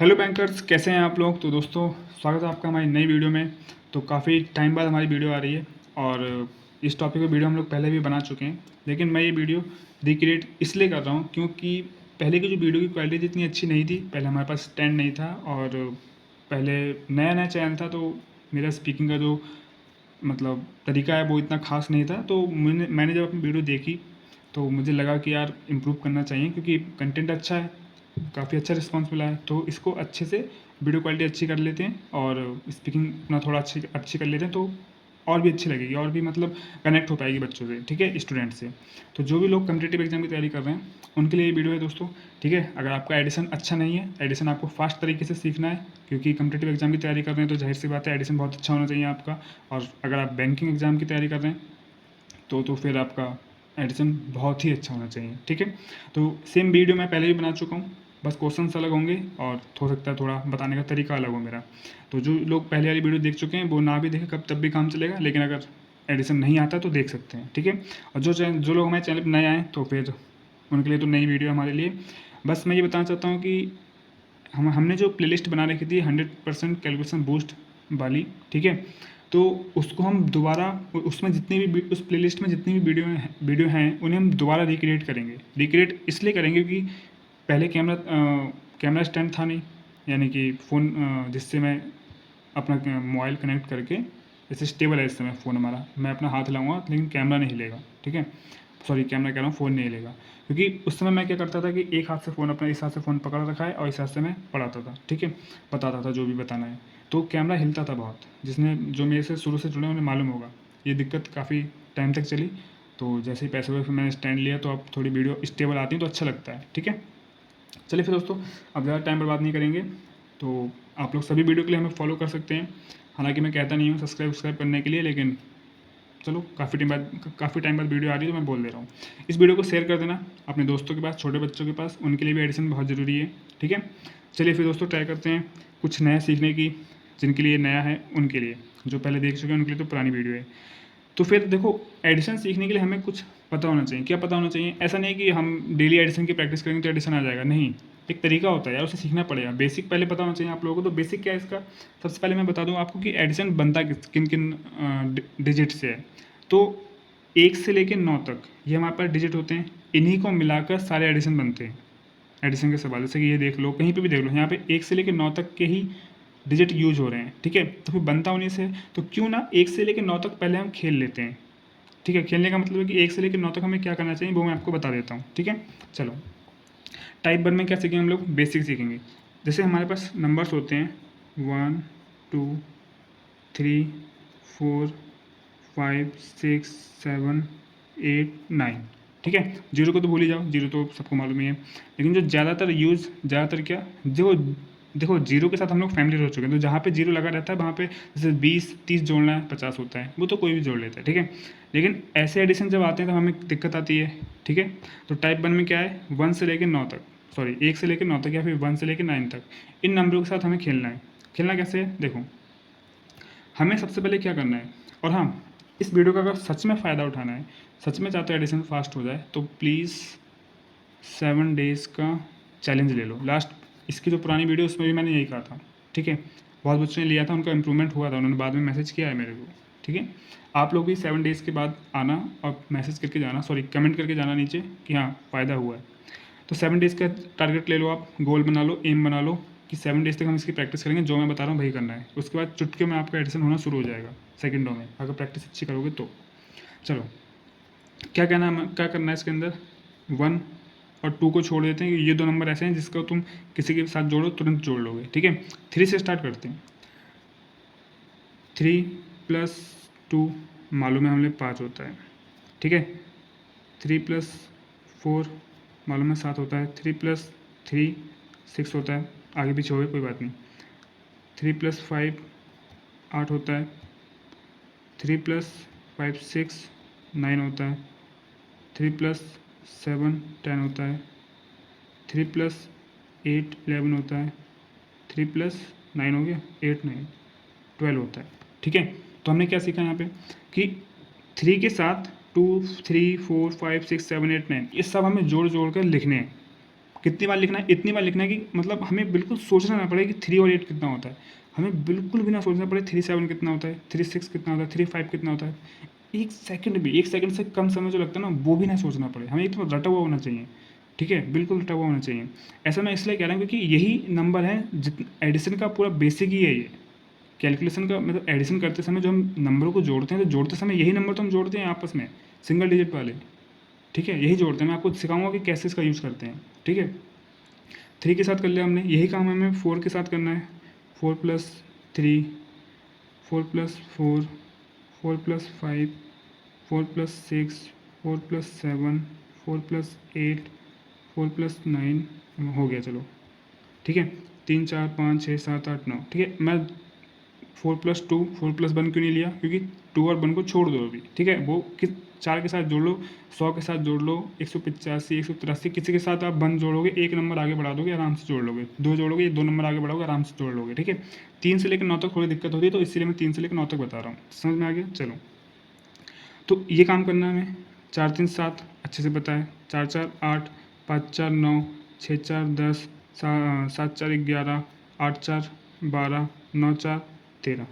Hello bankers, कैसे हैं आप लोग। तो दोस्तों, स्वागत है आपका हमारी नई वीडियो में। तो काफ़ी टाइम बाद हमारी वीडियो आ रही है और इस टॉपिक पे वीडियो हम लोग पहले भी बना चुके हैं, लेकिन मैं ये वीडियो रिक्रिएट इसलिए कर रहा हूँ क्योंकि पहले की जो वीडियो की क्वालिटी इतनी अच्छी नहीं थी। पहले हमारे पास स्टैंड नहीं था और पहले नया नया चैनल था, तो मेरा स्पीकिंग का जो मतलब तरीका है वो इतना खास नहीं था। तो मैंने जब अपनी वीडियो देखी तो मुझे लगा कि यार इम्प्रूव करना चाहिए, क्योंकि कंटेंट अच्छा है, काफ़ी अच्छा रिस्पांस मिला है। तो इसको अच्छे से वीडियो क्वालिटी अच्छी कर लेते हैं और स्पीकिंग अपना थोड़ा अच्छी कर लेते हैं, तो और भी अच्छी लगेगी और भी मतलब कनेक्ट हो पाएगी बच्चों से, ठीक है, स्टूडेंट से। तो जो भी लोग कम्पिटेटिव एग्जाम की तैयारी कर रहे हैं उनके लिए ये वीडियो है दोस्तों, ठीक है। अगर आपका एडिशन अच्छा नहीं है, एडिशन आपको फास्ट तरीके से सीखना है, क्योंकि कम्पिटेटिव एग्जाम की तैयारी कर रहे हैं तो जाहिर सी बात है एडिशन बहुत अच्छा होना चाहिए आपका। और अगर आप बैंकिंग एग्जाम की तैयारी कर रहे हैं तो फिर आपका एडिशन बहुत ही अच्छा होना चाहिए, ठीक है। तो सेम वीडियो मैं पहले भी बना चुका हूँ, बस क्वेश्चंस अलग होंगे और हो सकता है थोड़ा बताने का तरीका अलग हो मेरा। तो जो लोग पहले वाली वीडियो देख चुके हैं वो ना भी देखें कब तब भी काम चलेगा, लेकिन अगर एडिशन नहीं आता तो देख सकते हैं, ठीक है। और जो लोग हमारे चैनल पर नए आए तो फिर उनके लिए तो नई वीडियो हमारे लिए। बस मैं ये बताना चाहता हूँ कि हमने जो प्लेलिस्ट बना रखी थी 100% कैलकुलेशन बूस्ट वाली, ठीक है। तो उसको हम दोबारा उसमें जितनी भी उस प्लेलिस्ट में जितनी भी वीडियो हैं उन्हें हम दोबारा रिक्रिएट करेंगे। रिक्रिएट इसलिए करेंगे क्योंकि पहले कैमरा स्टैंड था नहीं, यानी कि फ़ोन जिससे मैं अपना मोबाइल कनेक्ट करके, जैसे स्टेबल है इस समय फ़ोन हमारा, मैं अपना हाथ लाऊंगा लेकिन कैमरा नहीं हिलेगा, ठीक है। सॉरी, कैमरा कह रहा हूँ, फ़ोन नहीं हिलेगा। क्योंकि उस समय मैं क्या करता था कि एक हाथ से फ़ोन अपना इस हाथ से फ़ोन पकड़ रखा है और इस हाथ से मैं पढ़ाता था, ठीक है, बताता था जो भी बताना है। तो कैमरा हिलता था बहुत, जिसने जो मेरे से शुरू से जुड़े उन्हें मालूम होगा। ये दिक्कत काफ़ी टाइम तक चली। तो जैसे ही पैसे हुए फिर मैंने स्टैंड लिया, तो अब थोड़ी वीडियो स्टेबल आती है तो अच्छा लगता है, ठीक है। चलिए फिर दोस्तों, अब ज़्यादा टाइम बर्बाद नहीं करेंगे। तो आप लोग सभी वीडियो के लिए हमें फॉलो कर सकते हैं। हालांकि मैं कहता नहीं हूँ सब्सक्राइब करने के लिए, लेकिन चलो काफ़ी टाइम बाद वीडियो आ रही है तो मैं बोल दे रहा हूँ। इस वीडियो को शेयर कर देना अपने दोस्तों के पास, छोटे बच्चों के पास, उनके लिए भी एडिशन बहुत ज़रूरी है, ठीक है। चलिए फिर दोस्तों, ट्राई करते हैं कुछ नया सीखने की। जिनके लिए नया है उनके लिए, जो पहले देख चुके हैं उनके लिए तो पुरानी वीडियो है। तो फिर देखो, एडिशन सीखने के लिए हमें कुछ पता होना चाहिए। क्या पता होना चाहिए? ऐसा नहीं कि हम डेली एडिशन की प्रैक्टिस करेंगे तो एडिशन आ जाएगा, नहीं। एक तरीका होता है यार, उसे सीखना पड़ेगा। बेसिक पहले पता होना चाहिए आप लोगों को। तो बेसिक क्या है इसका? सबसे पहले मैं बता दूं आपको कि एडिशन बनता किन किन डिजिट से है। तो 1 से लेकर 9 तक ये हमारे पास डिजिट होते हैं, इन्हीं को मिलाकर सारे एडिशन बनते हैं। एडिशन के सवाल जैसे कि ये देख लो, कहीं पे भी देख लो, यहाँ पे 1 से लेकर 9 तक के ही डिजिट यूज हो रहे हैं, ठीक है। तो फिर बनता उन्हीं से। तो क्यों ना 1 से लेकर 9 तक पहले हम खेल लेते हैं, ठीक है। खेलने का मतलब है कि 1 से लेकर 9 तक हमें क्या करना चाहिए वो मैं आपको बता देता हूँ, ठीक है। चलो, टाइप 1 में क्या सीखेंगे हम लोग? बेसिक सीखेंगे। जैसे हमारे पास नंबर्स होते हैं 1 2 3 4 5 6 7 8 9, ठीक है। जीरो को तो भूल ही जाओ, जीरो तो सबको मालूम ही है। लेकिन जो ज़्यादातर क्या, जो देखो, जीरो के साथ हम लोग फैमिली हो चुके हैं, तो जहाँ पे जीरो लगा रहता है वहाँ पे जैसे 20 30 जोड़ना है, 50 होता है, वो तो कोई भी जोड़ लेता है, ठीक है। लेकिन ऐसे एडिशन जब आते हैं तो हमें दिक्कत आती है, ठीक है। तो टाइप 1 में क्या है, 1 से लेकर 9 तक, सॉरी 1 से लेकर 9 तक या फिर 1 से लेकर 9 तक, इन नंबरों के साथ हमें खेलना है। खेलना कैसे है देखो, हमें सबसे पहले क्या करना है। और हाँ, इस वीडियो का अगर सच में फ़ायदा उठाना है, सच में चाहते हो एडिशन फास्ट हो जाए, तो प्लीज़ 7 डेज़ का चैलेंज ले लो। लास्ट इसकी जो पुरानी वीडियो उसमें भी मैंने यही कहा था, ठीक है। बहुत बच्चों ने लिया था, उनका इंप्रूवमेंट हुआ था, उन्होंने बाद में मैसेज किया है मेरे को, ठीक है। आप लोग भी 7 डेज़ के बाद आना और मैसेज करके जाना, सॉरी कमेंट करके जाना नीचे कि हाँ फ़ायदा हुआ है। तो 7 डेज़ का टारगेट ले लो, आप गोल बना लो, एम बना लो कि 7 डेज़ तक हम इसकी प्रैक्टिस करेंगे, जो मैं बता रहा हूँ वही करना है। उसके बाद चुटकी में आपका एडिशन होना शुरू हो जाएगा सेकंडों में, अगर प्रैक्टिस अच्छी करोगे तो। चलो, क्या करना है इसके अंदर, 1 और 2 को छोड़ देते हैं। ये दो नंबर ऐसे हैं जिसको तुम किसी के साथ जोड़ो तुरंत जोड़ लोगे, ठीक है। 3 से स्टार्ट करते हैं। 3 + 2 मालूम है हमें 5 होता है, ठीक है। 3 + 4 मालूम है 7 होता है। 3 + 3 6 होता है, आगे पीछे हो गए कोई बात नहीं। 3 + 5 8 होता है। 3 + 5 6 9 होता है। 3 + 7 10 होता है। 3 + 8 11 होता है। 3 + 9 हो गया, 8 9 12 होता है, ठीक है। तो हमने क्या सीखा यहाँ पे कि 3 के साथ 2 3 4 5 6 7 8 9 ये सब हमें जोड़ जोड़ कर लिखने हैं, कितनी बार लिखना है, इतनी बार लिखना है कि मतलब हमें बिल्कुल सोचना ना पड़े कि 3 और 8 कितना होता है, हमें बिल्कुल भी ना सोचना पड़े 3 7 कितना होता है, 3 6 कितना होता है, 3 5 कितना होता है। एक सेकंड से कम समय जो लगता है ना वो भी ना सोचना पड़े, हमें एक तो रटा हुआ होना चाहिए, ठीक है, बिल्कुल रटा हुआ होना चाहिए। ऐसा मैं इसलिए कह रहा हूँ क्योंकि यही नंबर है, एडिशन का पूरा बेसिक ही है ये। कैलकुलेशन का मतलब एडिशन करते समय जो हम नंबरों को जोड़ते हैं, तो जोड़ते समय यही नंबर तो हम जोड़ते हैं आपस में, सिंगल डिजिट वाले, ठीक है, यही जोड़ते हैं। मैं आपको सिखाऊंगा कि कैसे इसका यूज़ करते हैं, ठीक है। 3 के साथ कर लिया हमने, यही काम हमें 4 के साथ करना है। 4 + 3, 4 + 4, 4 + 5, 4 + 6, 4 + 7, 4 + 8, 4 + 9 हो गया, चलो ठीक है। 3 4 5 6 7 8 9, ठीक है। मैं 4 + 2, 4 + 1 क्यों नहीं लिया, क्योंकि 2 और 1 को छोड़ दो अभी, ठीक है। वो किस 4 के साथ जोड़ लो, 100 के साथ जोड़ लो, 185 183 किसी के साथ आप 1 जोड़ोगे, एक नंबर आगे बढ़ा दोगे, आराम से जोड़ लोगे। 2 जोड़ोगे, 2 नंबर आगे बढ़ाओगे, आराम से जोड़ लोगे, ठीक है। 3 से लेकर 9 तक थोड़ी दिक्कत होती है, तो इसीलिए मैं 3 से लेकर 9 तक बता रहा हूँ। समझ में आ गया, चलो। तो ये काम करना है हमें। 4 3 7 अच्छे से पता है, 4 4 8, 5 4 9, 6 4 10, 7 4 11, 8 4 12, 9 4 13,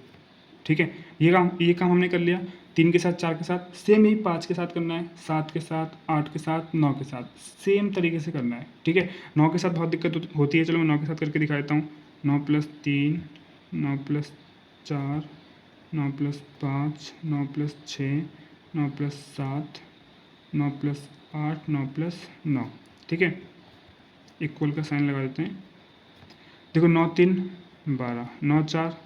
ठीक है। ये काम हमने कर लिया। 3 के साथ 4 के साथ सेम ही 5 के साथ करना है, 7 के साथ 8 के साथ 9 के साथ सेम तरीके से करना है, ठीक है। 9 के साथ बहुत दिक्कत होती है, चलो मैं 9 के साथ करके दिखाता हूँ। 9 + 3, 9 + 4, 9 + 5, 9 + 6, 9 + 7, 9 + 8, 9 + 9, ठीक है। इक्वल का साइन लगा देते हैं। देखो 9 3 12, 9 4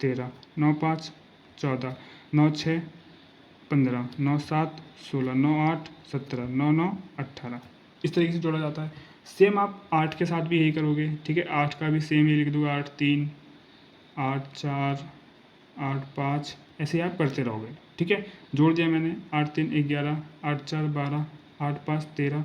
13, 9 5 14, 9 6 15, 9 7 16, 9 8 17, 9 9 18, इस तरीके से जोड़ा जाता है। सेम आप 8 के साथ भी यही करोगे, ठीक है। 8 का भी सेम ही लिख दूँगा, 8 3, 8 4, 8 5, ऐसे ही आप करते रहोगे, ठीक है। जोड़ दिया मैंने, 8 3 11, 8 4 12, 8 5 13,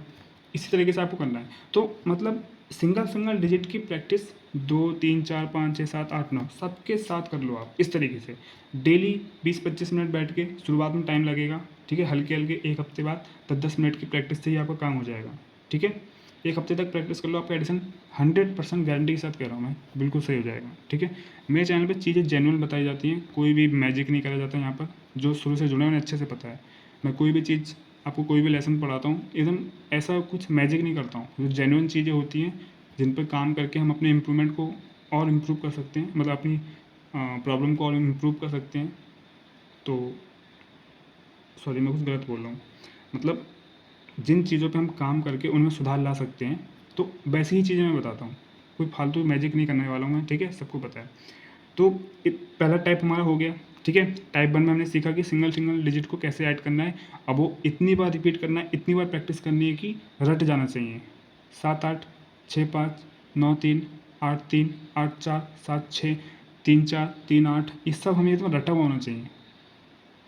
इसी तरीके से आपको करना है। तो मतलब सिंगल डिजिट की प्रैक्टिस 2 3 4 5 6 7 8 9 सबके साथ कर लो आप इस तरीके से डेली 20-25 मिनट बैठ के। शुरुआत में टाइम लगेगा, ठीक है, हल्के हल्के। एक हफ्ते बाद 10-10 मिनट की प्रैक्टिस से ही आपका काम हो जाएगा, ठीक है। एक हफ्ते तक प्रैक्टिस कर लो, आपका एडिशन 100% गारंटी के साथ कह रहा हूँ मैं, बिल्कुल सही हो जाएगा, ठीक है। मेरे चैनल पे चीज़ें जेन्युइन बताई जाती हैं, कोई भी मैजिक नहीं करा जाता यहाँ पर। जो शुरू से जुड़े हैं उन्हें अच्छे से पता है। मैं कोई भी चीज़ आपको कोई भी लेसन पढ़ाता हूँ, एकदम ऐसा कुछ मैजिक नहीं करता हूँ। जो जेन्युइन चीज़ें होती हैं जिन पर काम करके हम अपने इम्प्रूवमेंट को और इम्प्रूव कर सकते हैं, मतलब अपनी प्रॉब्लम को और इम्प्रूव कर सकते हैं। तो सॉरी, मैं कुछ गलत बोल रहा हूँ, मतलब जिन चीज़ों पे हम काम करके उनमें सुधार ला सकते हैं, तो वैसी ही चीज़ें मैं बताता हूँ। कोई फालतू मैजिक नहीं करने वाला हूँ मैं, ठीक है, सबको पता है। तो पहला टाइप हमारा हो गया, ठीक है। टाइप 1 में हमने सीखा कि सिंगल डिजिट को कैसे ऐड करना है। अब वो इतनी बार रिपीट करना है, इतनी बार प्रैक्टिस करनी है कि रट जाना चाहिए। 7 8 6 5 9 3 8 3 8 4 7 6 3 4 3 8, ये सब हमें एकदम रटा हुआ होना चाहिए।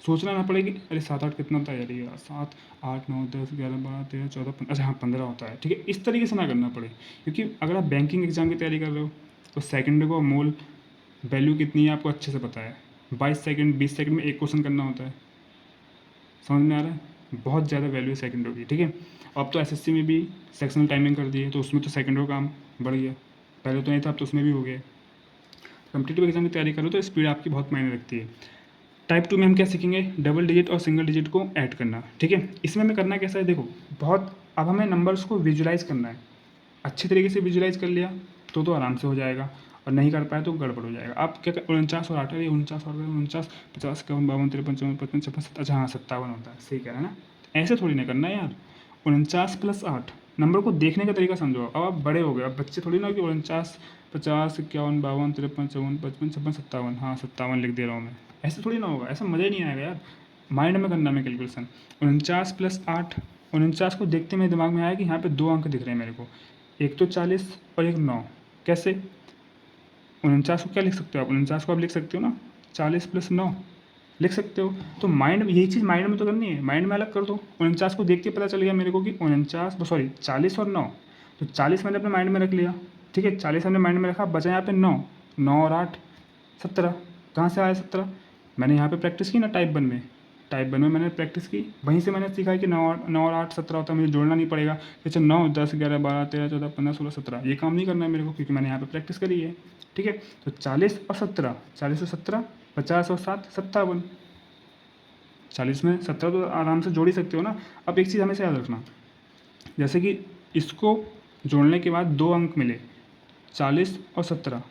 सोचना ना पड़े कि अरे 7 8 कितना होता है यार, ये 7 8 9 10 11 12 13 14 15, अच्छा हाँ 15 होता है, ठीक है। इस तरीके से ना करना पड़े, क्योंकि अगर आप बैंकिंग एग्जाम की तैयारी कर रहे हो तो सेकंड को मोल वैल्यू कितनी है आपको अच्छे से पता है। 22 सेकंड 20 सेकंड में एक क्वेश्चन करना होता है, समझ में आ रहा है। बहुत ज़्यादा वैल्यू है सेकंडों की, ठीक है। अब तो एसएससी में भी सेक्शनल टाइमिंग कर दी है, तो उसमें तो सेकंडों का काम बढ़ गया। पहले तो नहीं था, अब तो उसमें भी हो गया। कम्पिटिटिव एग्जाम की तैयारी करो तो स्पीड आपकी बहुत मायने रखती है। टाइप 2 में हम क्या सीखेंगे, डबल डिजिट और सिंगल डिजिट को ऐड करना, ठीक है। इसमें हमें करना कैसा है, देखो बहुत, अब हमें नंबर्स को विजुलाइज करना है। अच्छे तरीके से विजुलाइज कर लिया तो आराम से हो जाएगा, और नहीं कर पाए तो गड़बड़ हो जाएगा। आप क्या 49 और 8, अरे 49 और 49 50 51 52 53 54 55 56, अच्छा हाँ 57 होता है, सही कह रहे हैं ना। ऐसे थोड़ी ना करना है यार। 49 + 8, नंबर को देखने का तरीका समझो। अब आप बड़े हो गए, अब बच्चे थोड़ी ना कि 49 50 51 52 53 54 55 56 57, हाँ 57 लिख दे रहा हूँ मैं। ऐसे थोड़ी ना होगा, ऐसा मज़ा ही नहीं आएगा यार। माइंड में करना है कैलकुलेशन। 49 + 8, 49 को देखते मेरे दिमाग में आया कि यहाँ पे 2 अंक दिख रहे हैं मेरे को, एक तो 40 और एक 9। कैसे, 49 को क्या लिख सकते हो आप, 49 को आप लिख सकते हो ना 40 + 9 लिख सकते हो। तो माइंड में यही चीज़ माइंड में तो करनी है, माइंड में अलग कर दो। 49 को देख के पता चल गया मेरे को कि 49 सॉरी 40 और 9, तो 40 मैंने अपने माइंड में रख लिया, ठीक है। 40 हमने माइंड में रखा, बचा यहाँ पे 9, 9 और 8 17। कहाँ से आया 17, मैंने यहाँ पे प्रैक्टिस की ना टाइप 1 में, टाइप 1 में मैंने प्रैक्टिस की, वहीं से मैंने सीखा है कि 9 और 8 17 होता है, मुझे जोड़ना नहीं पड़ेगा। जैसे 9 10 11 12 13 14 15 16 17 ये काम नहीं करना है मेरे को, क्योंकि मैंने यहाँ पे प्रैक्टिस करी है। ठीक है, तो 40 और 17 50 और 7 57। 40 में 17 तो आराम से जोड़ ही सकते हो ना। अब एक चीज़ हमेशा याद रखना, जैसे कि इसको जोड़ने के बाद 2 अंक मिले 40 और 17।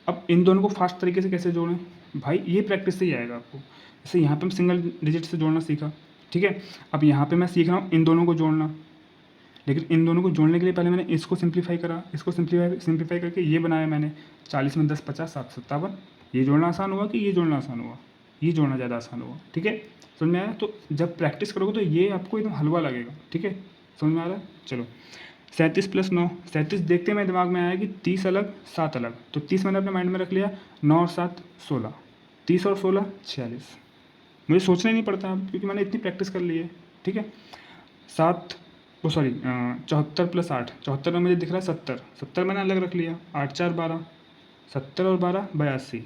अब इन दोनों को फास्ट तरीके से कैसे जोड़ें भाई, ये प्रैक्टिस से ही आएगा आपको। जैसे यहाँ पे हम सिंगल डिजिट से जोड़ना सीखा, ठीक है। अब यहाँ पे मैं सीख रहा हूँ इन दोनों को जोड़ना, लेकिन इन दोनों को जोड़ने के लिए पहले मैंने इसको सिंप्लीफाई करा, इसको सिंप्लीफाई करके ये बनाया मैंने 40 में 10 50 7 57। ये जोड़ना आसान हुआ कि ये जोड़ना आसान हुआ? ये जोड़ना ज़्यादा आसान हुआ। ठीक है, समझ में आया? तो जब प्रैक्टिस करोगे तो ये आपको एकदम हलवा लगेगा। ठीक है, समझ में आ रहा है? चलो 37 + 9, 37 देखते मेरे दिमाग में आया कि 30 अलग 7 अलग, तो 30 मैंने अपने माइंड में रख लिया, 9 और 7 16, 30 और 16 46। मुझे सोचना ही नहीं पड़ता अब, क्योंकि मैंने इतनी प्रैक्टिस कर ली है। ठीक है, 74 + 8, 74 में मुझे दिख रहा है 70, 70 मैंने अलग रख लिया, 8 4 12, 70 और 12 82,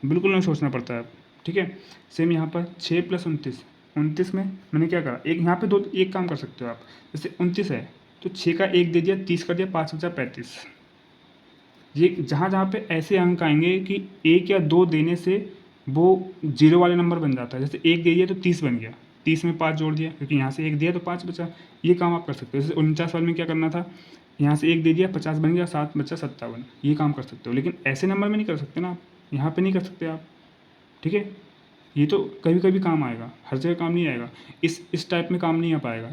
बिल्कुल नहीं सोचना पड़ता है अब। ठीक है, सेम यहाँ पर 6 + 29, 29 में मैंने क्या करा, एक यहाँ पे दो एक काम कर सकते हो आप। जैसे 29 है तो 6 का 1 दे दिया, 30 कर दिया, 5 बचा 35। ये जहाँ जहाँ पे ऐसे अंक आएंगे कि 1 या 2 देने से वो जीरो वाले नंबर बन जाता है। जैसे 1 दे दिया तो 30 बन गया, 30 में 5 जोड़ दिया, क्योंकि यहाँ से 1 दिया तो 5 बचा। ये काम आप कर सकते हो। जैसे 49 वाले में क्या करना था, यहाँ से 1 दे दिया, 50 बन गया, 7 बचा 57। ये काम कर सकते हो, लेकिन ऐसे नंबर में नहीं कर सकते ना आप, यहाँ पे नहीं कर सकते आप। ठीक है, ये तो कभी कभी काम आएगा, हर जगह काम नहीं आएगा। इस टाइप में काम नहीं आ पाएगा,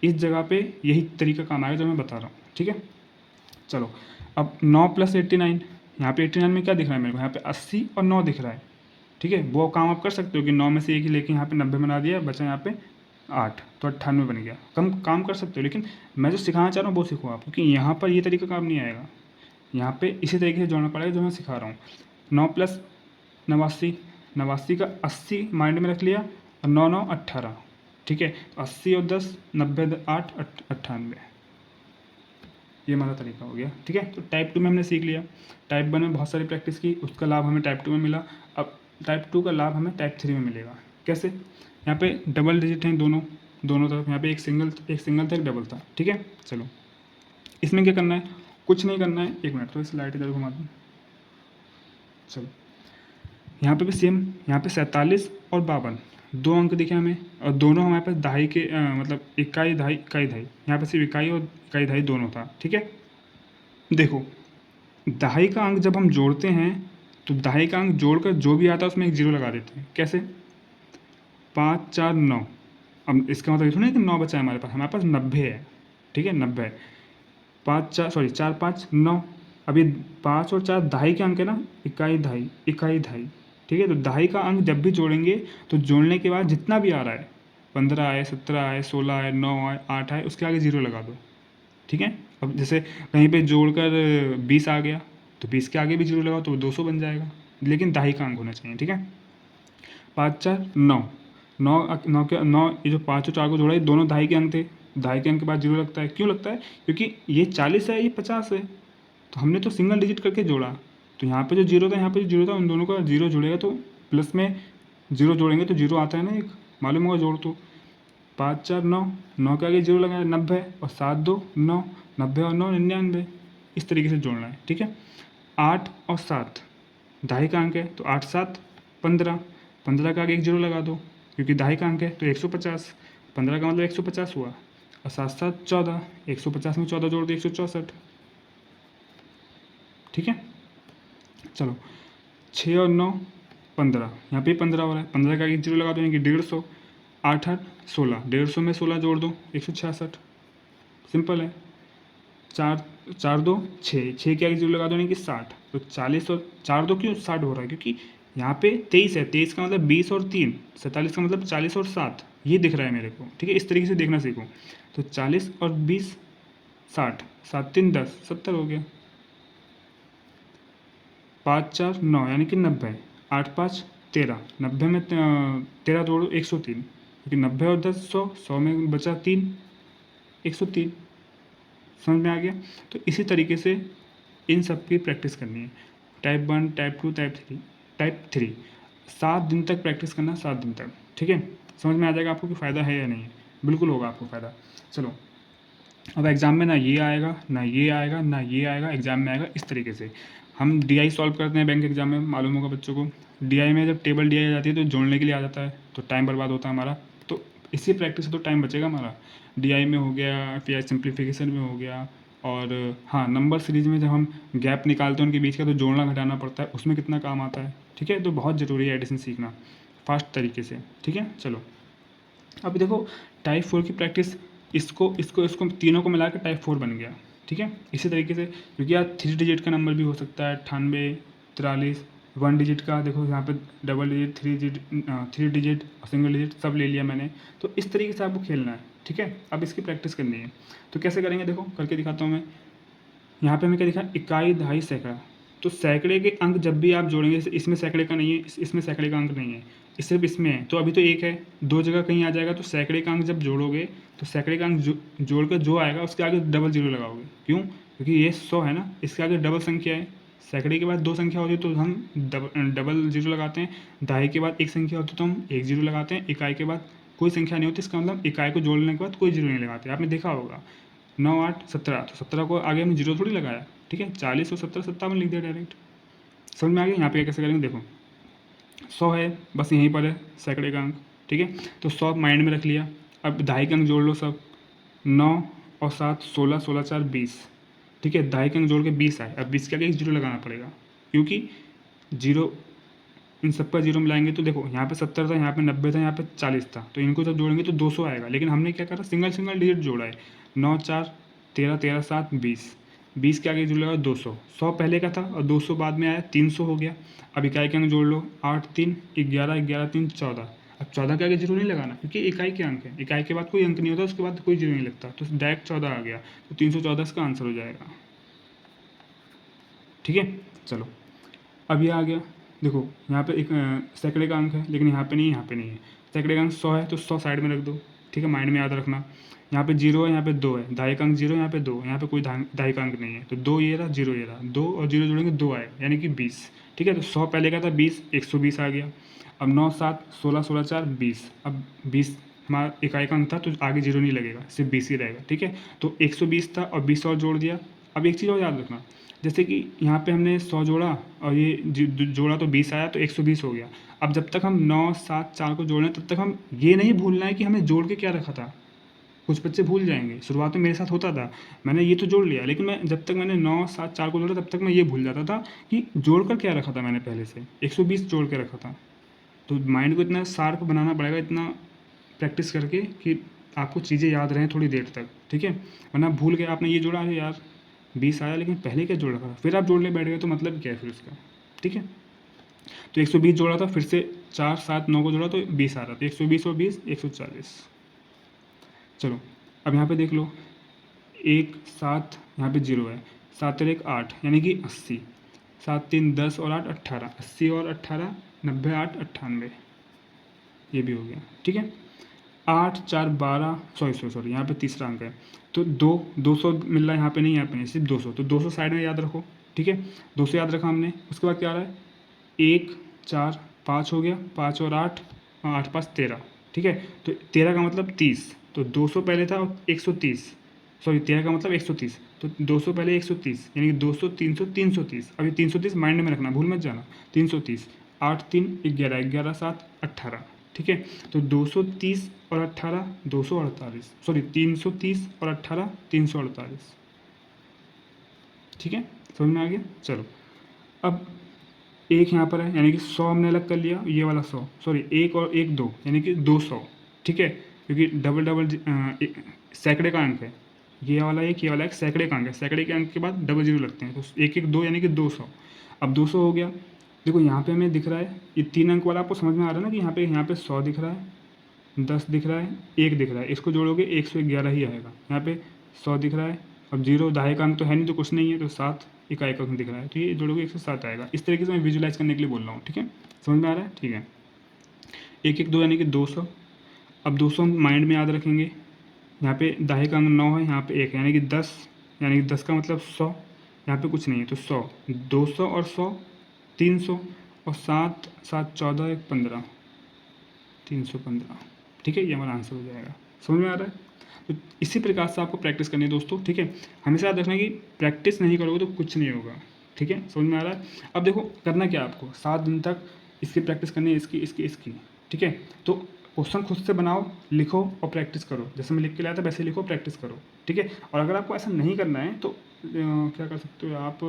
इस जगह पे यही तरीका काम आएगा जो मैं बता रहा हूँ। ठीक है, चलो अब 9 + 89, यहाँ पे 89 में क्या दिख रहा है मेरे को, यहाँ पे 80 और 9 दिख रहा है। ठीक है, वो काम आप कर सकते हो कि 9 में से एक ही लेके यहाँ पे 90 बना दिया, बचा यहाँ पे 8, तो 98 बन गया। कम काम कर सकते हो, लेकिन मैं जो सिखाना चाह रहा हूँ वो सीखो आप, क्योंकि यहाँ पर ये तरीका काम नहीं आएगा। यहाँ पे इसी तरीके से जोड़ना पड़ेगा जो मैं सिखा रहा हूँ। 9 + 89, 89 का 80 माइंड में रख लिया, और 9 9 18। ठीक है, तो 80 और 10 90 8 98, ये हमारा तरीका हो गया। ठीक है, तो टाइप 2 में हमने सीख लिया। टाइप 1 में बहुत सारी प्रैक्टिस की, उसका लाभ हमें टाइप 2 में मिला। अब टाइप 2 का लाभ हमें टाइप 3 में मिलेगा। कैसे? यहाँ पे डबल डिजिट हैं दोनों तरफ, यहाँ पे एक सिंगल था एक डबल था। ठीक है, चलो इसमें क्या करना है, कुछ नहीं करना है। एक मिनट, तो इस लाइट इधर घुमा दूँ। चलो यहाँ पे भी सेम, यहाँ पे 47 और 52 दो अंक दिखे हमें, और दोनों हमारे पास दहाई के मतलब इकाई दहाई इकाई दहाई, यहाँ पे सिर्फ इकाई और इकाई दहाई दोनों था। ठीक है, देखो दहाई का अंक जब हम जोड़ते हैं तो दहाई का अंक जोड़कर जो भी आता है उसमें एक जीरो लगा देते हैं। कैसे? 5 4 9, अब इसका मतलब ये थोड़ी ना कि 9 बचा है हमारे पास 90 है। ठीक है, 90 है। 4 5 9, अभी 5 और 4 दहाई के अंक है ना, इकाई दहाई। ठीक है, तो दहाई का अंक जब भी जोड़ेंगे तो जोड़ने के बाद जितना भी आ रहा है, 15 आए 17 आए 16 आए 9 आए 8 आए, उसके आगे जीरो लगा दो। ठीक है, अब जैसे कहीं पे जोड़कर 20 आ गया तो 20 के आगे भी जीरो लगाओ तो 200 बन जाएगा, लेकिन दहाई का अंक होना चाहिए। ठीक है, 5 4 9, 9 ये जो 5 और 4 को जोड़ा, ये दोनों दहाई के अंक थे। दहाई के अंक के बाद जीरो लगता है, क्यों लगता है? क्योंकि ये 40 है ये 50 है, तो हमने तो सिंगल डिजिट करके जोड़ा, तो यहाँ पे जो जीरो था यहाँ पे जो जीरो था उन दोनों का जीरो जोड़ेगा तो प्लस में जीरो जोड़ेंगे तो जीरो आता है ना, एक मालूम होगा जोड़। तो 5 4 9, 9 के आगे जीरो लगाए 90, और 7 2 9, 90 और 9 99, इस तरीके से जोड़ना है। ठीक है, 8 और 7 दहाई का अंक है, तो 8 7 15, 15 का आगे एक जीरो लगा दो, क्योंकि दहाई का अंक है तो 150, 15 का मतलब 150 हुआ, और 7 7 14, 150 में 14 जोड़ दो 164। ठीक है, चलो 6 और 9 15, यहाँ पे 15 हो रहा है, 15 का एक जीरो लगा दो यानी कि 150, 8 8 16, 150 में 16 जोड़ दो 166, सिंपल है। 4 4 2 6 के आगे जीरो लगा दो यानी कि 60, तो 40 और 4 2 क्यों 60 हो रहा है, क्योंकि यहाँ पे 23 है, 23 का मतलब 20 और 3, 47 का मतलब 40 और 7, ये दिख रहा है मेरे को। ठीक है, इस तरीके से देखना सीखो। तो 40 और 20 60, 7 3 10 70 हो गया। 5 4 9 यानी कि 90, 8 5 13, 90 में 13 जोड़ो 103, क्योंकि 90 और 10 100, 100 में बचा 3, 103। समझ में आ गया? तो इसी तरीके से इन सब की प्रैक्टिस करनी है। टाइप 1 टाइप 2 टाइप 3 7 दिन तक प्रैक्टिस करना, 7 दिन तक। ठीक है, समझ में आ जाएगा आपको कि फ़ायदा है या नहीं है। बिल्कुल होगा आपको फ़ायदा। चलो, अब एग्ज़ाम में ना ये आएगा, ना ये आएगा, ना ये आएगा, एग्ज़ाम में आएगा इस तरीके से। हम डीआई सॉल्व करते हैं बैंक एग्ज़ाम में, मालूम होगा बच्चों को। डीआई में जब टेबल डीआई आ जाती है तो जोड़ने के लिए आ जाता है, तो टाइम बर्बाद होता है हमारा। तो इसी प्रैक्टिस से तो टाइम बचेगा हमारा। डीआई में हो गया, फिर सिंप्लीफिकेशन में हो गया, और हाँ, नंबर सीरीज में जब हम गैप निकालते हैं उनके बीच का, तो जोड़ना घटाना पड़ता है, उसमें कितना काम आता है। ठीक है, तो बहुत ज़रूरी है एडिशन सीखना फास्ट तरीके से। ठीक है, चलो अब देखो, टाइप 4 की प्रैक्टिस, इसको तीनों को मिला के टाइप 4 बन गया। ठीक है, इसी तरीके से, क्योंकि यार 3 डिजिट का नंबर भी हो सकता है, 98, 43, 1 डिजिट का, देखो यहाँ पे double digit, 3 digit, single digit सब ले लिया मैंने। तो इस तरीके से आपको खेलना है। ठीक है, अब इसकी प्रैक्टिस करनी है। तो कैसे करेंगे, देखो करके दिखाता हूँ मैं। यहाँ पे हमें क्या दिखा, इकाई, दहाई, सैकड़ा। तो सैकड़े के अंक जब भी आप जोड़ेंगे, इसमें सैकड़े का नहीं है, इसमें सैकड़े का अंक नहीं है, इस सिर्फ इसमें है, तो अभी तो एक है, दो जगह कहीं आ जाएगा। तो सैकड़े का अंक जब जोड़ोगे, तो सैकड़े का अंक जोड़ कर जो आएगा उसके आगे डबल जीरो लगाओगे। क्यों? क्योंकि ये 100 है ना, इसके आगे डबल संख्या है। सैकड़े के बाद दो संख्या होती है तो हम डबल जीरो लगाते हैं। दहाई के बाद एक संख्या होती है तो हम एक जीरो लगाते हैं। इकाई के बाद कोई संख्या नहीं होती, इसका मतलब इकाई को जोड़ने के बाद कोई जीरो नहीं लगाते। आपने देखा होगा 9, 8, 17, तो 17 को आगे हमने जीरो थोड़ी लगाया। ठीक है, 40 और 17, 57 लिख दिया डायरेक्ट। समझ में आ गया? यहाँ पे कैसे करेंगे, देखो 100 है, बस यहीं पर है सैकड़े का अंक। ठीक है, तो 100 माइंड में रख लिया। अब दहाई के अंक जोड़ लो सब, 9 और 7, 16, 16 4, 20। ठीक है, दहाई के अंक जोड़ के 20 आए। अब 20 के आगे एक जीरो लगाना पड़ेगा, क्योंकि जीरो, इन सब का जीरो मिलाएंगे तो देखो यहाँ पे 70 था, यहाँ पे 90 था, यहाँ पे 40 था, तो इनको जब जोड़ेंगे तो 200 आएगा। लेकिन हमने क्या करा, सिंगल सिंगल डिजिट जोड़ा है। 9, 4, 13, 13, 7, 20। 20 के आगे जुड़ लगा 200। 100 पहले का था और 200 बाद में आया, 300 हो गया। अब इकाई के अंक जोड़ लो, 8, 3, 11, 11, 3, 14। अब 14 के आगे जीरो नहीं लगाना, क्योंकि इकाई के अंक है, इकाई के बाद कोई अंक नहीं होता, उसके बाद कोई जीरो नहीं लगता, तो डायरेक्ट 14 आ गया। तो 314 इसका आंसर हो जाएगा। ठीक है, चलो अब ये आ गया। देखो यहाँ पे एक सैकड़े का अंक है, लेकिन यहाँ पे नहीं है, यहाँ पे नहीं है। सैकड़े का अंक 100 है, तो 100 साइड में रख दो। ठीक है, माइंड में याद रखना। यहाँ पे जीरो है, यहाँ पे दो है। दहाई का अंक जीरो, यहाँ पे दो, यहाँ पे कोई दहाई का अंक नहीं है, तो दो ये रहा, जीरो ये रहा, दो और जीरो जोड़ेंगे, दो आएगा, यानी कि 20। ठीक है, तो 100 पहले का था, 20, 120 आ गया। अब 9, 7, 16, 16 4, 20। अब 20 हमारा इकाई का अंक था, तो आगे जीरो नहीं लगेगा, सिर्फ 20 ही रहेगा। ठीक है, तो 120 था और 20 और जोड़ दिया। अब एक चीज़ और याद रखना, जैसे कि यहाँ पे हमने 100 जोड़ा और ये जोड़ा तो 20 आया, तो 120 हो गया। अब जब तक हम 9, 7, 4 को जोड़ रहे हैं, तब तक हम ये नहीं भूलना है कि हमने जोड़ के क्या रखा था। कुछ बच्चे भूल जाएंगे, शुरुआत में मेरे साथ होता था, मैंने ये तो जोड़ लिया, लेकिन मैं जब तक मैंने 9, 7, 4 को जोड़ा, तब तक मैं ये भूल जाता था कि जोड़ कर क्या रखा था मैंने पहले से। 120 जोड़ के रखा था। तो माइंड को इतना शार्प बनाना पड़ेगा, इतना प्रैक्टिस करके, कि आपको चीज़ें याद रहें थोड़ी देर तक। ठीक है, वरना भूल गए, आपने ये जोड़ा, अरे यार 20 आया, लेकिन पहले क्या जोड़ा था, फिर आप जोड़ने बैठ गए, तो मतलब क्या है फिर उसका। ठीक है, तो 120 जोड़ा था, फिर से 4, 7, 9 को जोड़ा तो 20 आ रहा था। 120 और 20, 140। चलो अब यहाँ पे देख लो, 1, 7, यहाँ पे जीरो है, 7 और 1, 8, यानी कि 80। 7, 3, 10 और 8, 18। 80 और 18, 90, 8, 98। ये भी हो गया। ठीक है, 8, 4, 12, सॉरी यहाँ पे तीसरा अंक है, तो 200 मिल रहा है, यहाँ पे नहीं, यहाँ पे नहीं, सिर्फ 200। तो 200 साइड में याद रखो। ठीक है, 200 याद रखा हमने। उसके बाद क्या आ रहा है, 1, 4, 5 हो गया, 5 और 8, 8, 5, 13। ठीक है, तो 13 का मतलब 30, तो 200 पहले था और 130, सॉरी 13 का मतलब 130, तो 200 पहले 130, यानी कि 200, 300, 330। अभी 330 माइंड में रखना, भूल मत जाना। 330, 8, 3, 11, 11, 7, 18। ठीक है, तो 230 और 18, 248, सॉरी 330 और 18, 348। ठीक है, समझ में आ गया? चलो अब एक यहाँ पर है, यानी कि 100 हमने अलग कर लिया, ये वाला 100, सॉरी 1 और 1, 2, यानी कि 200। ठीक है, क्योंकि डबल डबल सैकड़े का अंक है, ये वाला एक, ये वाला एक सैकड़े का अंक है। सैकड़े के अंक के बाद डबल जीरो लगते हैं, तो 1, 1, 2, यानी कि 200। अब 200 हो गया। देखो यहाँ पे हमें दिख रहा है, ये 3 अंक वाला आपको समझ में आ रहा है ना, कि यहाँ पे 100 दिख रहा है, 10 दिख रहा है, 1 दिख रहा है, इसको जोड़ोगे 111 ही आएगा। यहाँ पे 100 दिख रहा है, अब जीरो, दहाई का अंक तो है नहीं, तो कुछ नहीं है, तो 7 इकाई का अंक दिख रहा है, तो ये जोड़ोगे 107 आएगा। इस तरीके से मैं विजुलाइज करने के लिए बोल रहा हूँ। ठीक है, समझ में आ रहा है? ठीक है, 1, 1, 2 यानी कि 200। अब 200 माइंड में याद रखेंगे। यहाँ पे दहाई का अंक 9 है, यहाँ पे 1, यानी कि 10, यानी कि 10 का मतलब 100। यहाँ पे कुछ नहीं है, तो 100, 200 और 100, 300, और 7, 7, 14, 1, 15, 315। ठीक है, ये हमारा आंसर हो जाएगा। समझ में आ रहा है? तो इसी प्रकार से आपको प्रैक्टिस करनी है दोस्तों, ठीक है। हमेशा याद रखना कि प्रैक्टिस नहीं करोगे तो कुछ नहीं होगा, ठीक है। समझ में आ रहा है? अब देखो करना क्या है आपको, 7 दिन तक इसकी प्रैक्टिस करनी है, इसकी, ठीक है। तो क्वेश्चन खुद से बनाओ, लिखो और प्रैक्टिस करो। जैसे मैं लिख के लाया था वैसे लिखो, प्रैक्टिस करो, ठीक है। और अगर आपको ऐसा नहीं करना है तो क्या कर सकते हो आप,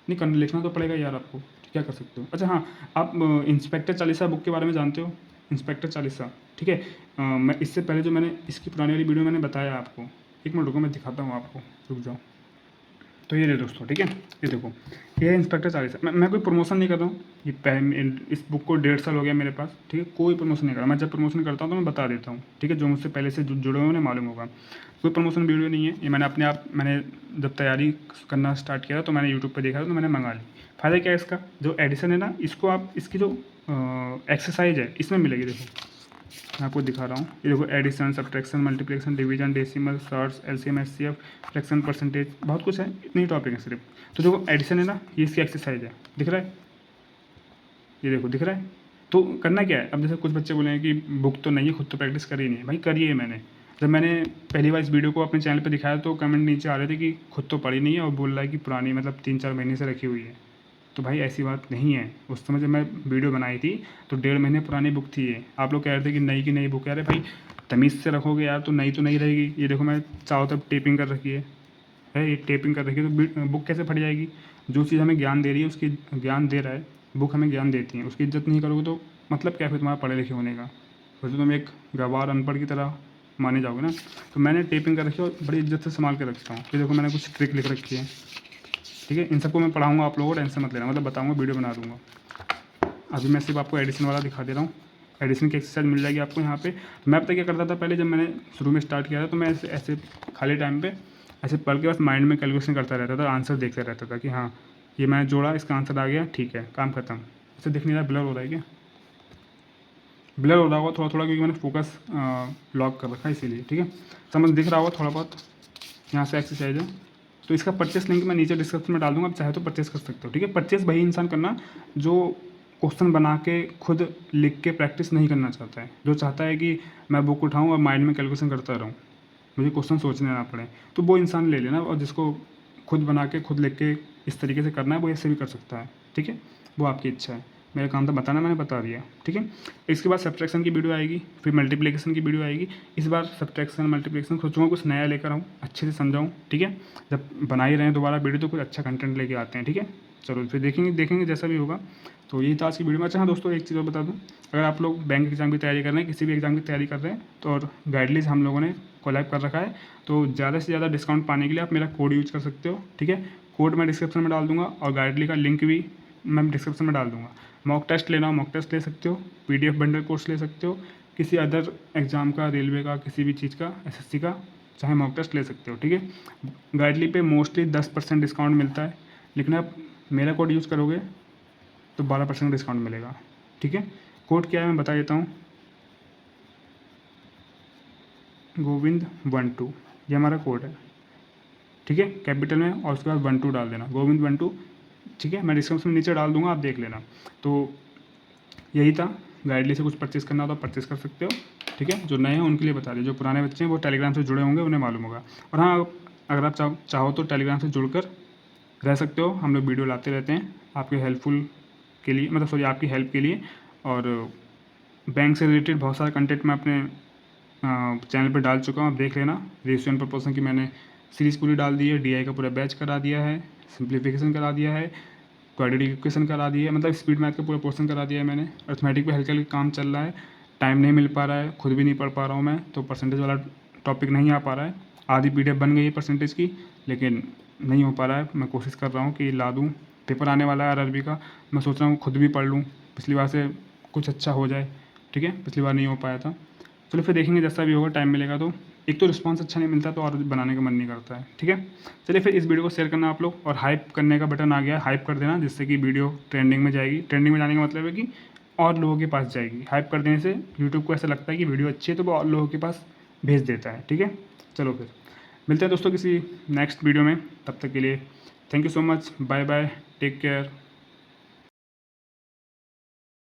नहीं करना, लिखना तो पड़ेगा यार आपको, क्या कर सकते हो। अच्छा हाँ, आप इंस्पेक्टर चालीसा बुक के बारे में जानते हो? इंस्पेक्टर चालीसा, ठीक है। मैं इससे पहले जो मैंने इसकी पुरानी वाली वीडियो मैंने बताया आपको, एक मिनट रुको मैं दिखाता हूँ आपको, रुक जाओ। तो ये दोस्तों, ठीक है, ये देखो, ये है इंस्पेक्टर चालीसा। मैं कोई प्रमोशन नहीं कर रहा हूँ, इस बुक को 1.5 साल हो गया मेरे पास, ठीक है। कोई प्रमोशन नहीं कर रहा, मैं जब प्रमोशन करता हूँ तो मैं बता देता हूँ, ठीक है। जो मुझसे पहले से जुड़े हुए उन्हें मालूम होगा, कोई प्रमोशन वीडियो नहीं है ये। मैंने अपने आप, मैंने जब तैयारी करना स्टार्ट किया तो मैंने यूट्यूब पर देखा तो मैंने मंगा ली। फ़ायदा क्या है इसका, जो एडिशन है ना, इसको आप इसकी जो एक्सरसाइज है इसमें मिलेगी। देखो मैं आपको दिखा रहा हूँ, ये देखो, addition, subtraction, multiplication, division, decimal, shorts, LCM, HCF, fraction, percentage, बहुत कुछ है, इतने ही टॉपिक है सिर्फ। तो जो एडिशन है ना, ये इसकी एक्सरसाइज है, दिख रहा है, ये देखो दिख रहा है। तो करना क्या है, अब जैसे कुछ बच्चे बोले हैं कि बुक तो नहीं है, खुद तो प्रैक्टिस करी नहीं है। भाई करिए। मैंने जब मैंने पहली बार इस वीडियो को अपने चैनल पर दिखाया तो कमेंट नीचे आ रहे थे कि खुद तो पढ़ी नहीं है और बोल रहा है कि पुरानी, मतलब 3-4 महीने से रखी हुई है। तो भाई ऐसी बात नहीं है। उस समय जब मैं वीडियो बनाई थी तो 1.5 महीने पुरानी बुक थी ये। आप लोग कह रहे थे कि नई की नई बुक है। अरे भाई तमीज़ से रखोगे यार तो नहीं रहेगी। ये देखो मैं चारों तरफ टेपिंग कर रखी है, ये टेपिंग कर रखी है, तो बुक कैसे फट जाएगी। जो चीज़ हमें ज्ञान दे रही है, उसकी ज्ञान दे रहा है, बुक हमें ज्ञान देती है, उसकी इज्जत नहीं करोगे तो मतलब क्या फिर तुम्हारा पढ़े लिखे होने का, फिर तो तुम एक गंवार अनपढ़ की तरह माने जाओगे ना। तो मैंने टेपिंग कर रखी है और बड़ी इज्जत से संभाल के रखता हूँ। ये देखो मैंने कुछ ट्रिक लिख रखी है, ठीक है। इन सबको मैं पढ़ाऊँगा आप लोगों को, टेंशन मत लेना, मतलब बताऊँगा, वीडियो बना दूँगा। अभी मैं सिर्फ आपको एडिशन वाला दिखा दे रहा हूँ। एडिशन की एक्सरसाइज मिल जाएगी आपको यहाँ पे। मैं पता क्या करता था पहले, जब मैंने शुरू में स्टार्ट किया था तो मैं ऐसे ऐसे खाली टाइम पे ऐसे पढ़ के बस माइंड में कैलकुलेशन करता रहता था, आंसर देखता रहता था कि हाँ ये मैंने जोड़ा, इसका आंसर आ गया, ठीक है, काम खत्म। ऐसे दिख नहीं रहा, ब्लर हो रहा है क्या? ब्लर हो रहा होगा थोड़ा थोड़ा, क्योंकि मैंने फोकस लॉक कर रखा है इसीलिए, ठीक है। समझ दिख रहा होगा थोड़ा बहुत। यहाँ से एक्सरसाइज है, तो इसका परचेस लिंक मैं नीचे डिस्क्रिप्शन में डाल दूँगा, आप चाहे तो परचेस कर सकते हो, ठीक है। परचेस वही इंसान करना जो क्वेश्चन बना के खुद लिख के प्रैक्टिस नहीं करना चाहता है, जो चाहता है कि मैं बुक उठाऊँ और माइंड में कैलकुलेशन करता रहूँ, मुझे क्वेश्चन सोचने ना पड़े, तो वो इंसान ले लेना। और जिसको खुद बना के खुद लिख के इस तरीके से करना है वो ऐसे भी कर सकता है, ठीक है। वो आपकी इच्छा है, मेरा काम था बताना, मैंने बता दिया, ठीक है। इसके बाद सब्ट्रैक्शन की वीडियो आएगी, फिर मल्टीप्लिकेशन की वीडियो आएगी। इस बार सब्ट्रैक्शन मल्टीप्लिकेशन सोचूंगा कुछ नया लेकर आऊँ, अच्छे से समझाऊँ, ठीक है। जब बना ही रहे हैं दोबारा वीडियो तो कुछ अच्छा कंटेंट लेके आते हैं, ठीक है। चलो फिर देखेंगे जैसा भी होगा। तो यही था आज की वीडियो में। अच्छा हाँ दोस्तों, एक चीज़ और बता दूँ, अगर आप लोग बैंक एग्जाम की तैयारी कर रहे हैं, किसी भी एग्जाम की तैयारी कर रहे हैं, तो और गाइडलाइंस हम लोगों ने कोलैब कर रखा है, तो ज़्यादा से ज़्यादा डिस्काउंट पाने के लिए आप मेरा कोड यूज़ कर सकते हो, ठीक है। कोड मैं डिस्क्रिप्शन में डाल दूँगा और गाइडली का लिंक भी मैं डिस्क्रिप्शन में डाल दूँगा। मॉक टेस्ट लेना हो मॉक टेस्ट ले सकते हो, PDF बंडल कोर्स ले सकते हो, किसी अदर एग्ज़ाम का, रेलवे का, किसी भी चीज़ का, SSC का, चाहे मॉक टेस्ट ले सकते हो, ठीक है। गाइडली पे मोस्टली 10% डिस्काउंट मिलता है, लेकिन आप मेरा कोड यूज़ करोगे तो 12% डिस्काउंट मिलेगा, ठीक है। कोड क्या है मैं बता देता हूँ, Govind12, ये हमारा कोड है, ठीक है, कैपिटल में, और उसके बाद 12 डाल देना, Govind12, ठीक है। मैं डिस्क्रिप्शन में नीचे डाल दूंगा, आप देख लेना। तो यही था, गाइडली से कुछ परचेस करना हो तो परचेस कर सकते हो, ठीक है। जो नए हैं उनके लिए बता दें, जो पुराने बच्चे हैं वो टेलीग्राम से जुड़े होंगे, उन्हें मालूम होगा। और हाँ, अगर आप चाहो तो टेलीग्राम से जुड़कर रह सकते हो, हम लोग वीडियो लाते रहते हैं आपके हेल्पफुल के लिए, मतलब सॉरी आपकी हेल्प के लिए। और बैंक से रिलेटेड बहुत सारा कंटेंट मैं अपने चैनल पर डाल चुका हूँ, आप देख लेना। रेशियो एंड प्रपोर्शन की मैंने सीरीज़ पूरी डाल दी है, DI का पूरा बैच करा दिया है, सिंप्लीफिकेशन करा दिया है, क्वाड्रेटिक इक्वेशन करा दी है, मतलब स्पीड मैथ का पूरा पोर्शन करा दिया है मैंने। अर्थमेटिक पे हल्का हल्का काम चल रहा है, टाइम नहीं मिल पा रहा है, खुद भी नहीं पढ़ पा रहा हूँ मैं, तो परसेंटेज वाला टॉपिक नहीं आ पा रहा है। आधी PDF बन गई है परसेंटेज की, लेकिन नहीं हो पा रहा है। मैं कोशिश कर रहा हूँ कि ला दूँ। पेपर आने वाला है RRB का, मैं सोच रहा हूँ खुद भी पढ़ लूँ, पिछली बार से कुछ अच्छा हो जाए, ठीक है। पिछली बार नहीं हो पाया था, चलो फिर देखेंगे जैसा भी होगा, टाइम मिलेगा तो। एक तो रिस्पांस अच्छा नहीं मिलता तो और बनाने का मन नहीं करता है, ठीक है। चलिए फिर इस वीडियो को शेयर करना आप लोग, और हाइप करने का बटन आ गया, हाइप कर देना, जिससे कि वीडियो ट्रेंडिंग में जाएगी। ट्रेंडिंग में जाने का मतलब है कि और लोगों के पास जाएगी। हाइप कर देने से यूट्यूब को ऐसा लगता है कि वीडियो अच्छी है तो वो और लोगों के पास भेज देता है, ठीक है। चलो फिर मिलते हैं दोस्तों किसी नेक्स्ट वीडियो में, तब तक के लिए thank you so much, bye bye, take care.